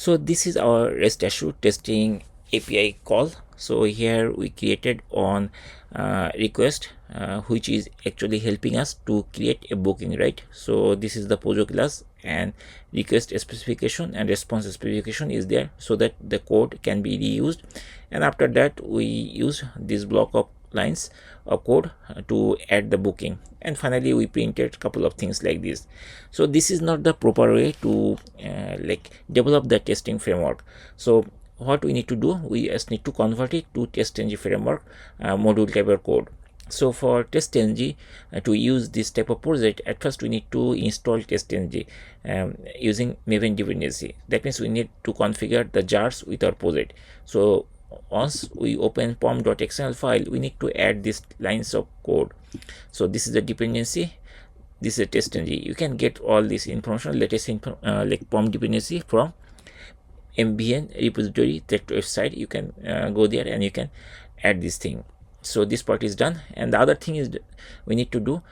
So this is our Rest Assured testing API call. So here we created on request, which is actually helping us to create a booking, right? So this is the POJO class, and request specification and response specification is there so that the code can be reused. And after that, we use this block of lines of code to add the booking, and finally we printed a couple of things like this. So this is not the proper way to develop the testing framework. So what we need to do, we just need to convert it to TestNG framework module type of code. So for TestNG, to use this type of project, at first we need to install TestNG using Maven dependency. That means we need to configure the jars with our project. So once we open pom.xml file, we need to add these lines of code. So this is the dependency, this is a TestNG. You can get all this information, latest like pom dependency from MBN repository, that website. You can go there and you can add this thing. So this part is done, and the other thing is we need to do,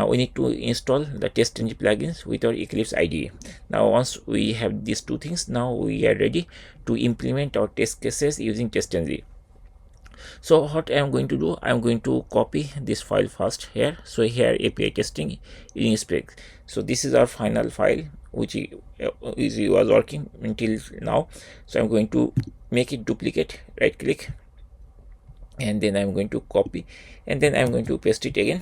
we need to install the TestNG plugins with our Eclipse IDE. Now once we have these two things, now we are ready to implement our test cases using TestNG. So what I am going to do, I am going to copy this file first here. So here API testing using spec. So this is our final file which was working until now. So I'm going to make it duplicate, right click, and then I'm going to copy, and then I'm going to paste it again,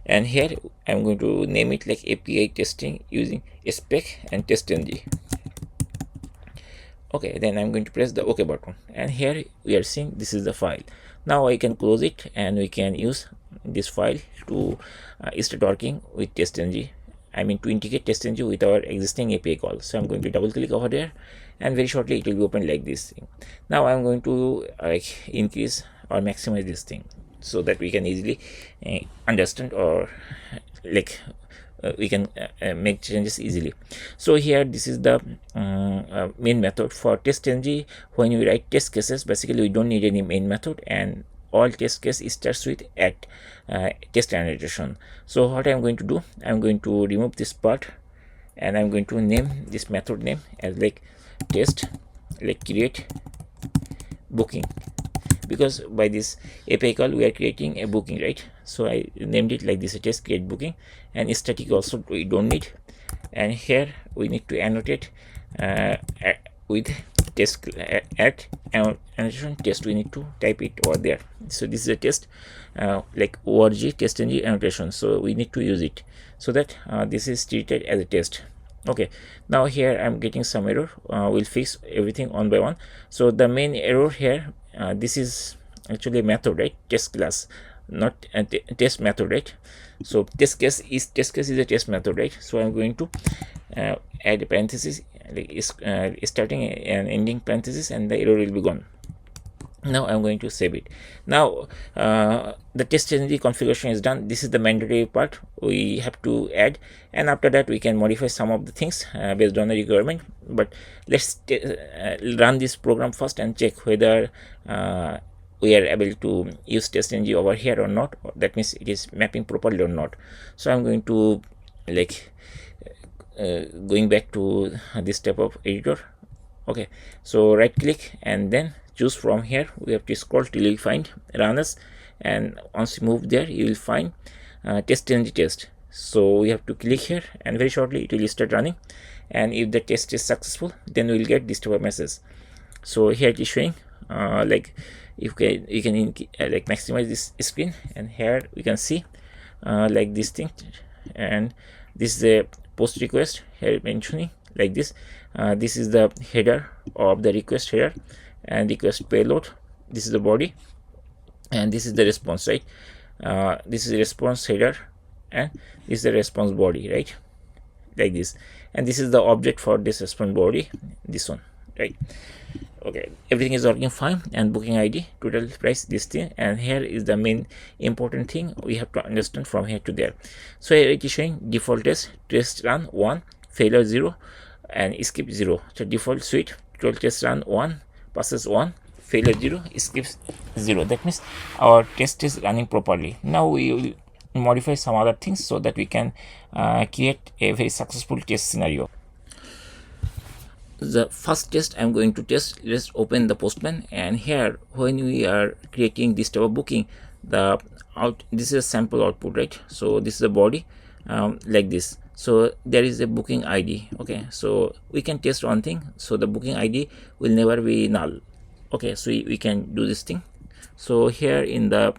and here I'm going to name it like API testing using spec and TestNG. Okay, then I'm going to press the OK button, and here we are seeing this is the file. Now I can close it, and we can use this file to start working with TestNG. I mean to integrate TestNG with our existing API call. So I'm going to double click over there, and very shortly it will be open like this thing. Now I'm going to increase or maximize this thing so that we can easily understand, or we can make changes easily. So here this is the main method for TestNG. When you write test cases, basically we don't need any main method, and all test case starts with at test annotation. So what I'm going to do, I'm going to remove this part, and I'm going to name this method name as like test create booking, because by this API call we are creating a booking, right? So I named it like this, test create booking, and static also we don't need. And here we need to annotate with test at annotation test, we need to type it over there. So this is a test like org TestNG annotation, so we need to use it so that this is treated as a test. Okay, now here I'm getting some error. We'll fix everything one by one. So the main error here, this is actually a method, right? Test class, not a test method, right? So test case is a test method, right? So I'm going to add a parenthesis, starting and ending parenthesis, and the error will be gone. Now I'm going to save it. Now the TestNG configuration is done. This is the mandatory part we have to add, and after that we can modify some of the things based on the requirement. But let's run this program first and check whether we are able to use TestNG over here or not. That means it is mapping properly or not. So I'm going to going back to this type of editor. Okay, so right click and then choose from here. We have to scroll till you find runners, and once you move there you will find TestNG test. So we have to click here, and very shortly it will start running, and if the test is successful, then we will get this type of message. So here it is showing you can maximize this screen, and here we can see like this thing, and this is a post request here mentioning like this. This is the header of the request header and request payload. This is the body, and this is the response, right? This is the response header, and this is the response body, right? Like this, and this is the object for this response body, this one, right? Okay, everything is working fine, and booking ID, total price, this thing, and here is the main important thing we have to understand from here to there. So here it is showing default test run 1, failure 0, and skip 0. So default suite total test run 1, passes 1, failure 0, skips 0. That means our test is running properly. Now we will modify some other things so that we can create a very successful test scenario. the first test I'm going to test, let's open the Postman, and here when we are creating this type of booking, the this is a sample output, right? So this is the body, like this. So there is a booking ID. Okay, so we can test one thing, so the booking ID will never be null. Okay, so we can do this thing. So here in the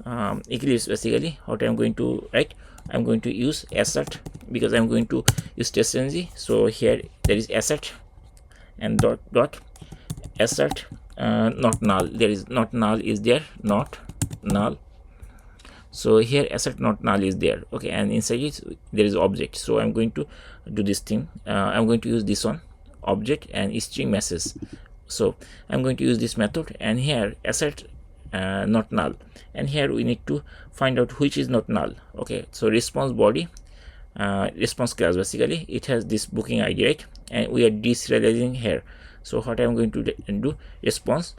Eclipse, basically what I'm going to write, I'm going to use assert, because I'm going to use TestNG. So here there is assert and dot assert, not null. There is not null is there, not null. So here assert not null is there. Okay, and inside it there is object. So I'm going to do this thing. I'm going to use this one, object and string message. So I'm going to use this method, and here assert not null, and here we need to find out which is not null. Okay, so response body, response class, basically it has this booking ID, right? And we are deserializing here. So what I'm going to do, response,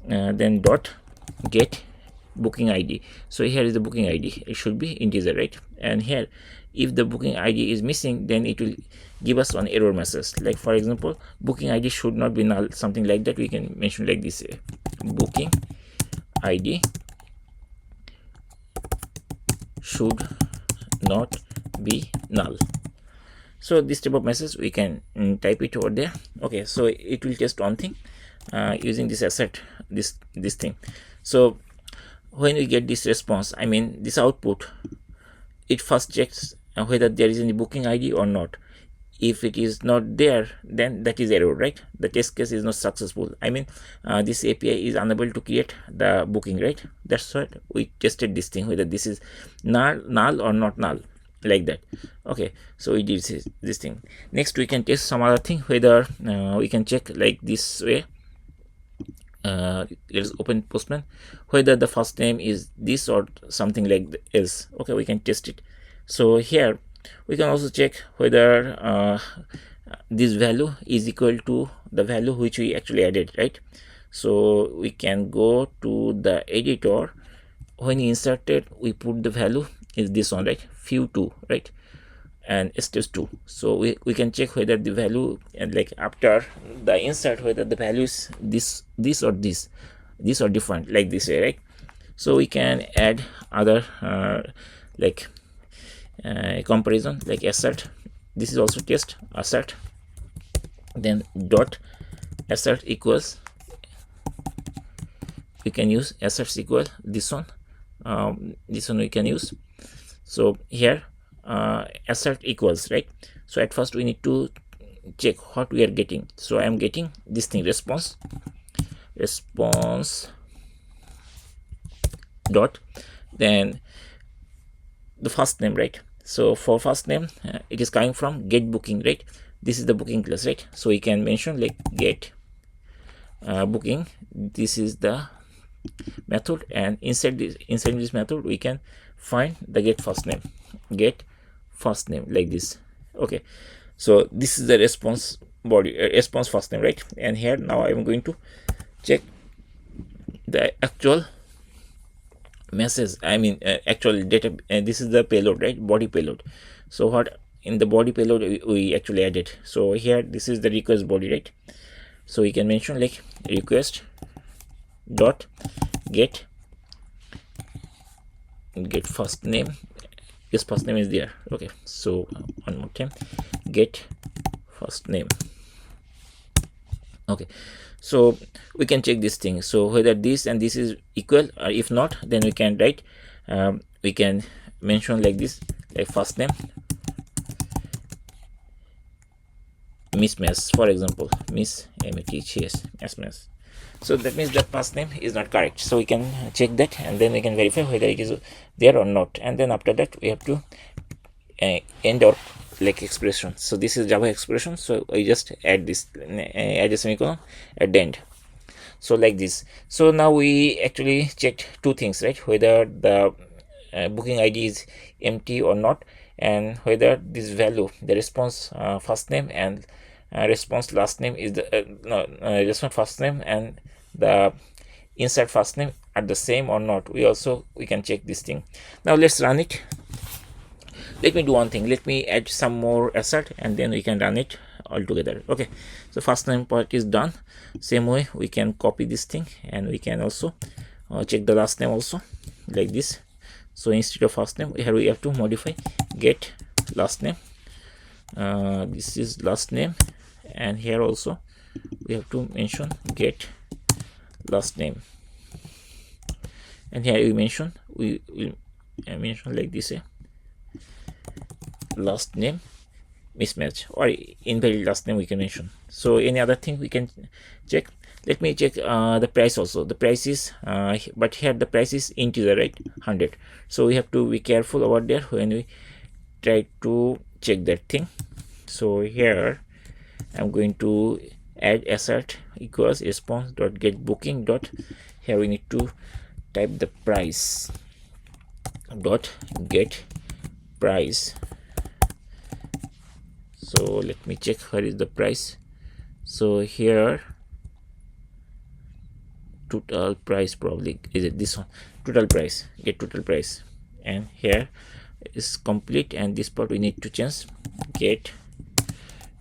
then dot get booking ID. So here is the booking ID, it should be integer, right? And here if the booking ID is missing, then it will give us an error message, like for example booking ID should not be null, something like that. We can mention like this, booking ID should not be null. So this type of message we can type it over there. Okay, so it will test one thing using this assert, this thing. So when we get this response, I mean this output, it first checks whether there is any booking ID or not. If it is not there, then that is error, right? The test case is not successful. I mean this API is unable to create the booking, right? That's why we tested this thing, whether this is null or not null, like that. Okay, so we did this thing. Next we can test some other thing, whether we can check like this way. Let's open Postman, whether the first name is this or something like else. Okay, we can test it. So here we can also check whether this value is equal to the value which we actually added, right? So we can go to the editor. When we inserted, we put the value is this one, right? Few2, right? And steps 2. So we can check whether the value, and like after the insert, whether the value is this or this or different, like this way, right? So we can add other like comparison, like assert. This is also test assert, then dot assert equals, we can use asserts equal this one. This one we can use. So here assert equals, right? So at first we need to check what we are getting. So I am getting this thing, response dot, then the first name, right? So for first name it is coming from get booking, right? This is the booking class, right? So we can mention like get booking. This is the method, and inside this method we can find the get first name, like this. Okay, so this is the response body, response first name, right? And here now I'm going to check the actual message, I mean actual data. This is the payload, right? Body payload. So what in the body payload we actually added. So here this is the request body, right? So we can mention like request dot get first name. This first name is there. Okay, so one more time, get first name. Okay, so we can check this thing, so whether this and this is equal, or if not, then we can write we can mention like this, like first name mismatch, for example, mismatch. So that means that first name is not correct. So we can check that, and then we can verify whether it is there or not. And then after that we have to end our like expression. So this is Java expression, so I just add this, add a semicolon at the end. So like this. So now we actually checked two things, right? Whether the booking ID is empty or not, and whether this value, the response first name and response last name is the response first name and the insert first name are the same or not. We can check this thing. Now let's run it. Let me do one thing. Let me add some more assert, and then we can run it altogether. Okay, so first name part is done. Same way we can copy this thing, and we can also check the last name also like this. So instead of first name, here we have to modify get last name. This is last name, and here also we have to mention get last name, and here we mention mention like this last name mismatch or invalid last name we can mention. So any other thing we can check. Let me check the price also. The price is but here the price is integer, right? 100. So we have to be careful about there when we try to check that thing. So here I'm going to add assert equals response dot get booking dot, here we need to type the price dot get price. So let me check where is the price. So here total price, probably is it this one, total price, get total price, and here is complete, and this part we need to change get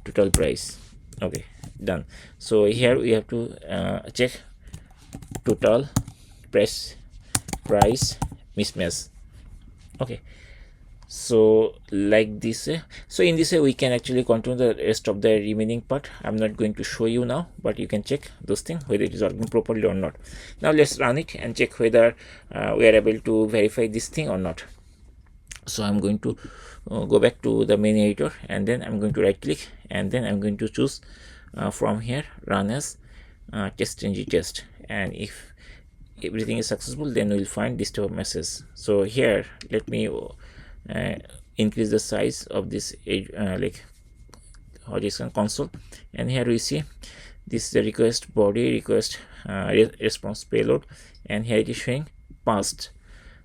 total price. Okay, done. So here we have to check total price mismatch. Okay, so like this. So in this way we can actually continue the rest of the remaining part. I'm not going to show you now, but you can check those things whether it is working properly or not. Now let's run it and check whether we are able to verify this thing or not. So I'm going to go back to the main editor, and then I'm going to right click, and then I'm going to choose from here run as TestNG test, and if everything is successful, then we'll find this type of message. So here let me increase the size of this like console, and here we see this is the request body, request response payload, and here it is showing passed.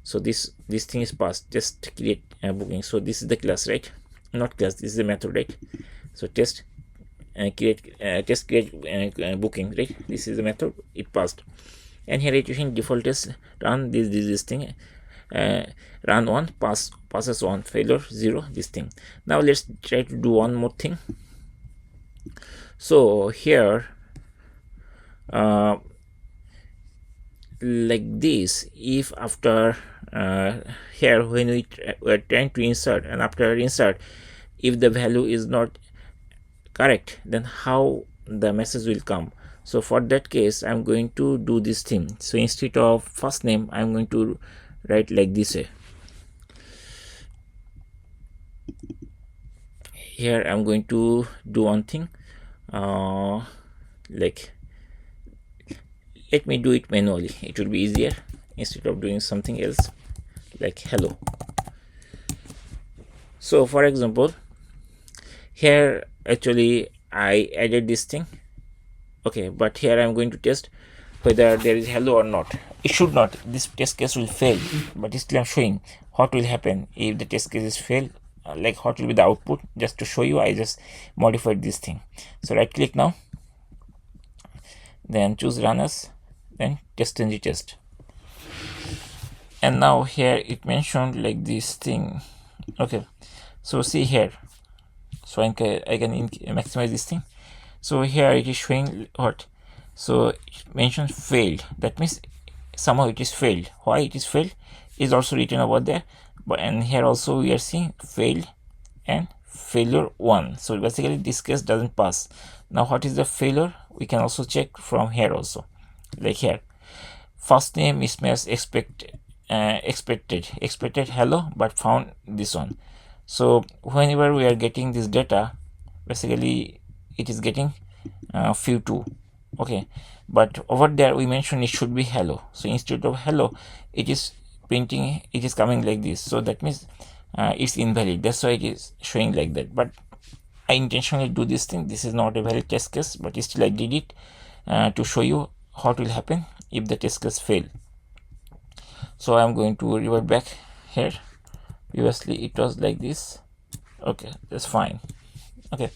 So this thing is passed, just create booking. So this is the class, right? Not class, this is the method, right? So test create booking, right? This is the method, it passed. And here it is in default test run this thing, run 1 passes 1, failure 0, this thing. Now let's try to do one more thing. So here like this, if after here when we are trying to insert, and after insert if the value is not correct, then how the message will come. So for that case I'm going to do this thing. So instead of first name I'm going to write like this way. Here I'm going to do one thing, like let me do it manually, it will be easier instead of doing something else like hello. So for example, here actually I added this thing, okay, but here I'm going to test whether there is hello or not. It should not, this test case will fail, but still I'm showing what will happen if the test case is fail, like what will be the output. Just to show you, I just modified this thing. So right click now, then choose run as, then TestNG test, and now here it mentioned like this thing. Okay, so see here, so I can maximize this thing. So here it is showing what, so it mentions failed, that means somehow it is failed. Why it is failed is also written over there, but and here also we are seeing failed and failure 1. So basically this case doesn't pass. Now what is the failure, we can also check from here also, like here first name mismatch expected hello but found this one. So whenever we are getting this data, basically it is getting few2, okay, but over there we mentioned it should be hello. So instead of hello it is printing, it is coming like this. So that means it's invalid, that's why it is showing like that. But I intentionally do this thing, this is not a valid test case, but still I did it to show you what will happen if the test case fail. So I'm going to revert back here. Previously it was like this, okay, that's fine. Okay,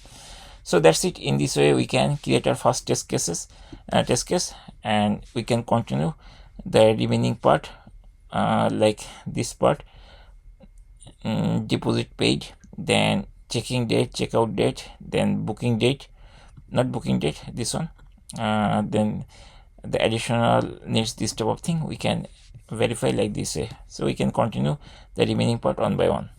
so that's it. In this way we can create our first test case, and we can continue the remaining part, like this part, deposit paid, then checking date, checkout date, then booking date, not booking date, this one, then the additional needs this type of thing we can verify like this. So we can continue the remaining part one by one.